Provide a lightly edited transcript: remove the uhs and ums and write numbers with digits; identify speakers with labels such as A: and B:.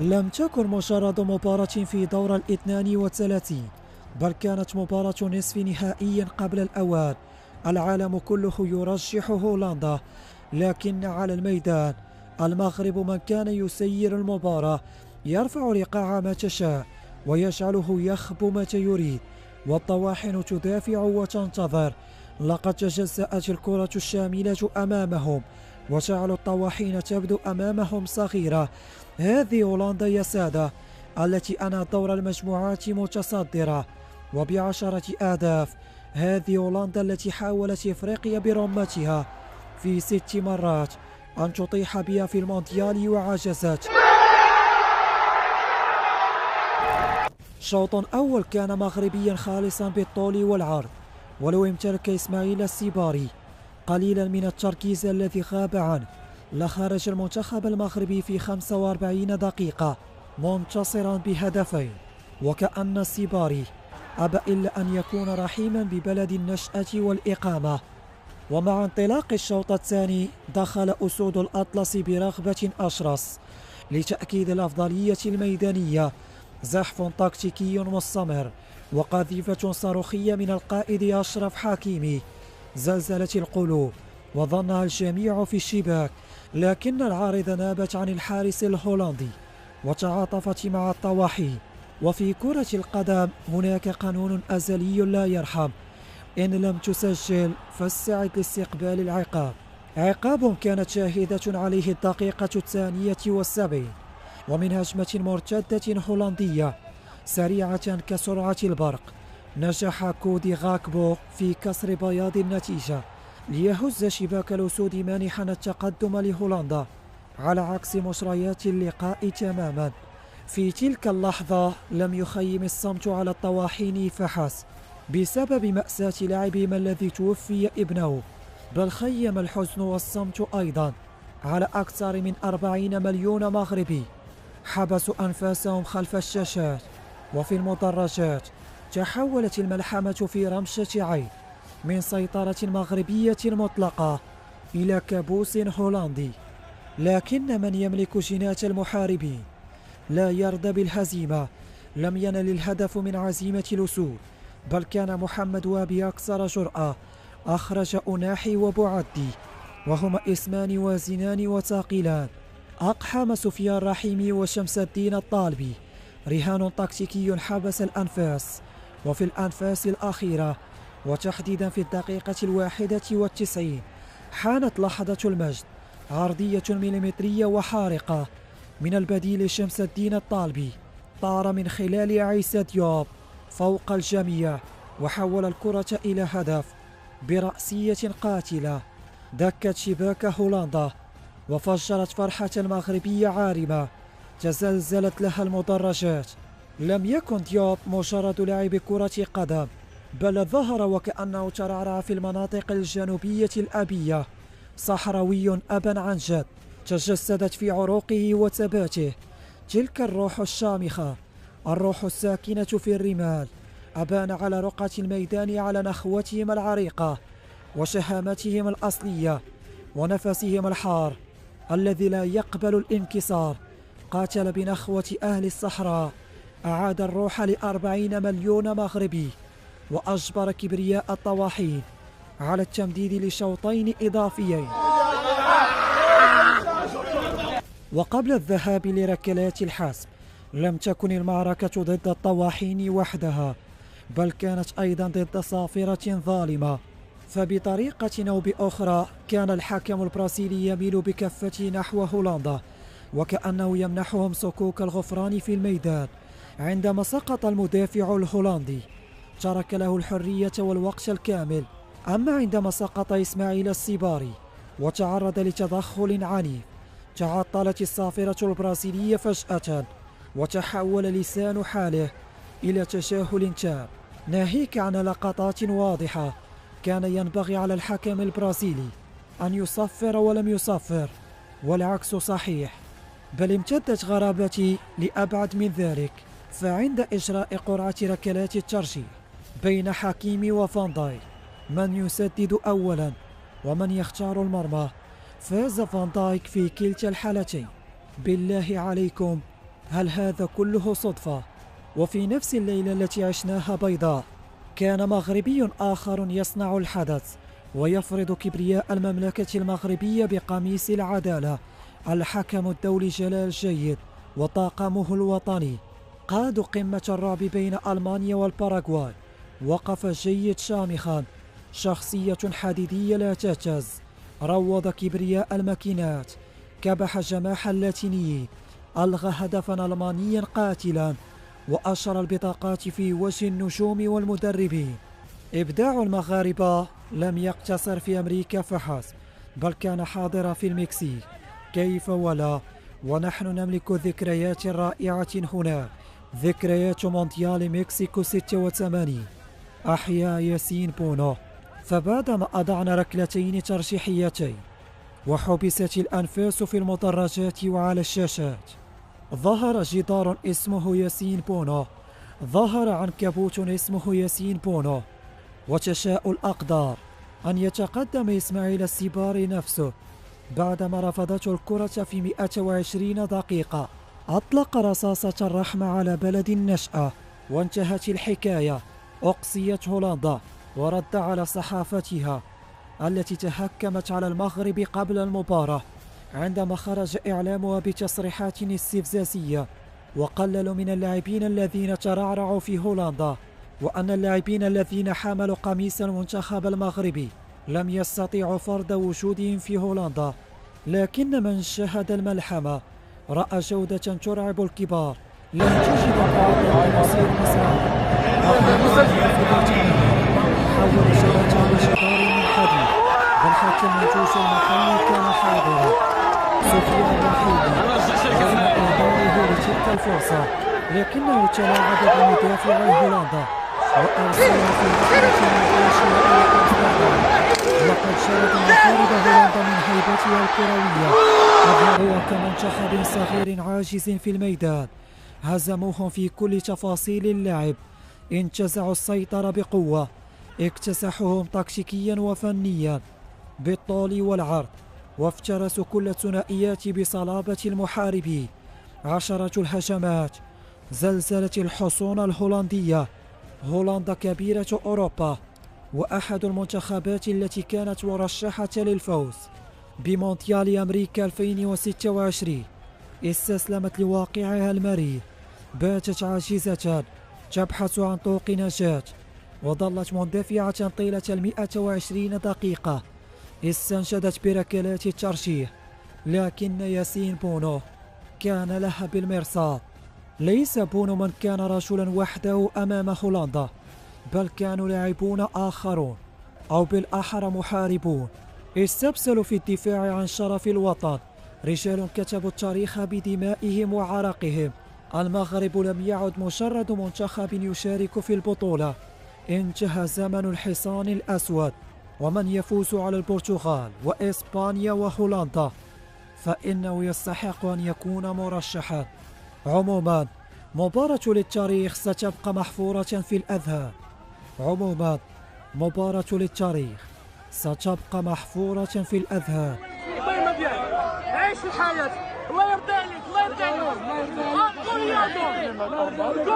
A: لم تكن مجرد مباراة في دور ال32، بل كانت مباراة نصف نهائي قبل الأوان. العالم كله يرشح هولندا، لكن على الميدان المغرب من كان يسير المباراة، يرفع الإيقاع متى شاء ويجعله يخبو متى يريد، والطواحن تدافع وتنتظر. لقد تجزأت الكرة الشاملة أمامهم، وجعلوا الطواحين تبدو أمامهم صغيرة. هذه هولندا يا سادة التي أنهت دور المجموعات متصدرة وب10 أهداف. هذه هولندا التي حاولت إفريقيا برمتها في 6 مرات أن تطيح بها في المونديال وعجزت. شوط أول كان مغربيا خالصا بالطول والعرض، ولو امتلك إسماعيل السيباري قليلا من التركيز الذي غاب عنه، لخرج المنتخب المغربي في 45 دقيقة منتصرا بهدفين. وكأن السيباري أبى إلا أن يكون رحيما ببلد النشأة والإقامة. ومع انطلاق الشوط الثاني دخل أسود الأطلس برغبة أشرس لتأكيد الأفضلية الميدانية. زحف تكتيكي مستمر وقذيفة صاروخية من القائد أشرف حكيمي زلزلت القلوب وظنها الجميع في الشباك، لكن العارضة نابت عن الحارس الهولندي وتعاطفت مع الطواحين. وفي كرة القدم هناك قانون أزلي لا يرحم: إن لم تسجل فاستعد لاستقبال العقاب. عقاب كانت شاهدة عليه الدقيقة 72، ومن هجمة مرتدة هولندية سريعة كسرعة البرق نجح كودي غاكبو في كسر بياض النتيجة ليهز شباك الأسود مانحا التقدم لهولندا على عكس مجريات اللقاء تماما. في تلك اللحظة لم يخيم الصمت على الطواحين فحسب بسبب مأساة لاعبهم الذي توفي ابنه، بل خيم الحزن والصمت أيضا على أكثر من 40 مليون مغربي حبسوا أنفاسهم خلف الشاشات. وفي المدرجات تحولت الملحمة في رمشة عين من سيطرة مغربية مطلقة إلى كابوس هولندي. لكن من يملك جينات المحاربين لا يرضى بالهزيمة. لم ينل الهدف من عزيمة الأسود، بل كان محمد وابي أكثر جرأة. أخرج أناحي وبعدي، وهما اسمان وازنان وثاقلان. أقحم سفيان رحيمي وشمس الدين الطالبي رهان تكتيكي حبس الأنفاس. وفي الأنفاس الأخيرة وتحديدا في الدقيقة 91 حانت لحظة المجد. عرضية مليمترية وحارقة من البديل شمس الدين الطالبي طار من خلال عيسى ديوب فوق الجميع وحول الكرة إلى هدف برأسية قاتلة دكت شباك هولندا وفجرت فرحة المغربية عارمة تزلزلت لها المدرجات. لم يكن ديوب مجرد لاعب كرة قدم، بل ظهر وكأنه ترعرع في المناطق الجنوبية الأبية. صحراوي أبا عن جد تجسدت في عروقه وثباته تلك الروح الشامخة، الروح الساكنة في الرمال. أبان على رقعة الميدان على نخوتهم العريقة وشهامتهم الأصلية ونفسهم الحار الذي لا يقبل الانكسار. قاتل بنخوة أهل الصحراء، أعاد الروح ل40 مليون مغربي، وأجبر كبرياء الطواحين على التمديد لشوطين إضافيين. وقبل الذهاب لركلات الحسم لم تكن المعركة ضد الطواحين وحدها، بل كانت أيضا ضد صافرة ظالمة. فبطريقة أو بأخرى كان الحكم البرازيلي يميل بكفته نحو هولندا وكأنه يمنحهم صكوك الغفران في الميدان. عندما سقط المدافع الهولندي ترك له الحرية والوقت الكامل، أما عندما سقط إسماعيل السيباري وتعرض لتدخل عنيف تعطلت الصافرة البرازيلية فجأة وتحول لسان حاله إلى تجاهل تام، ناهيك عن لقطات واضحة. كان ينبغي على الحكم البرازيلي أن يصفر ولم يصفر، والعكس صحيح، بل امتدت غرابتي لأبعد من ذلك. فعند إجراء قرعة ركلات الترجيح بين حكيمي وفان دايك من يسدد أولا ومن يختار المرمى، فاز فان دايك في كلتا الحالتين. بالله عليكم هل هذا كله صدفة؟ وفي نفس الليلة التي عشناها بيضاء كان مغربي آخر يصنع الحدث ويفرض كبرياء المملكة المغربية بقميص العدالة، الحكم الدولي جلال جيد وطاقمه الوطني قادوا قمة الرعب بين ألمانيا والباراغواي. وقف جيد شامخا، شخصية حديدية لا تهتز، روض كبرياء الماكينات، كبح جماح اللاتيني، ألغى هدفا ألمانيا قاتلا، وأشر البطاقات في وجه النجوم والمدربين. إبداع المغاربة لم يقتصر في أمريكا فحسب، بل كان حاضرا في المكسيك، كيف ولا، ونحن نملك ذكريات رائعة هناك، ذكريات مونديال مكسيكو 86. أحيا ياسين بونو. فبعدما أضعنا ركلتين ترشيحيتين وحبست الأنفاس في المدرجات وعلى الشاشات، ظهر جدار اسمه ياسين بونو، ظهر عنكبوت اسمه ياسين بونو، وتشاء الأقدار أن يتقدم إسماعيل السيباري نفسه بعدما رفضته الكرة في 120 دقيقة. أطلق رصاصة الرحمة على بلد النشأة، وانتهت الحكاية. أقصيت هولندا ورد على صحافتها التي تهكمت على المغرب قبل المباراة عندما خرج إعلامها بتصريحات استفزازية، وقللوا من اللاعبين الذين ترعرعوا في هولندا، وأن اللاعبين الذين حملوا قميص المنتخب المغربي لم يستطيعوا فرض وجودهم في هولندا. لكن من شاهد الملحمة رأى جودة ترعب الكبار، لن تجد بعض مصير مصر حول شبكة بجدار من حديد، بل حتى المنتوج المحلي كان حاضرا. سفيان الرحيلي رغم إهداره لتلك الفرصة، لكنه تلاعب بمدافعي هولندا وأرسل في ركلة مباشرة إلى أمستردام. لقد شرد مغاربة هولندا من هيبتها الكروية، أظهروا كمنتخب صغير عاجز في الميدان، هزموهم في كل تفاصيل اللعب، انتزعوا السيطرة بقوة، اكتسحوهم تكتيكيا وفنيا بالطول والعرض، وافترسوا كل الثنائيات بصلابة المحاربين. عشرة الهجمات زلزلت الحصون الهولندية. هولندا كبيرة أوروبا وأحد المنتخبات التي كانت مرشحة للفوز بمونديال أمريكا 2026 استسلمت لواقعها المرير، باتت عاجزة تبحث عن طوق نجاة، وظلت مندفعة طيلة 120 دقيقة، استنشدت بركلات الترشيح، لكن ياسين بونو كان لها بالمرصاد. ليس بونو من كان رجلا وحده أمام هولندا، بل كانوا لاعبون آخرون، أو بالأحرى محاربون، استبسلوا في الدفاع عن شرف الوطن، رجال كتبوا التاريخ بدمائهم وعرقهم. المغرب لم يعد مجرد منتخب يشارك في البطولة، انتهى زمن الحصان الأسود، ومن يفوز على البرتغال وإسبانيا وهولندا فإنه يستحق أن يكون مرشحا. عموما مباراة للتاريخ ستبقى محفورة في الأذهان. عموما مباراة للتاريخ ستبقى محفورة في الأذهان.
B: عيش الحياة، الله يرضى عليك، الله يرضى عليك.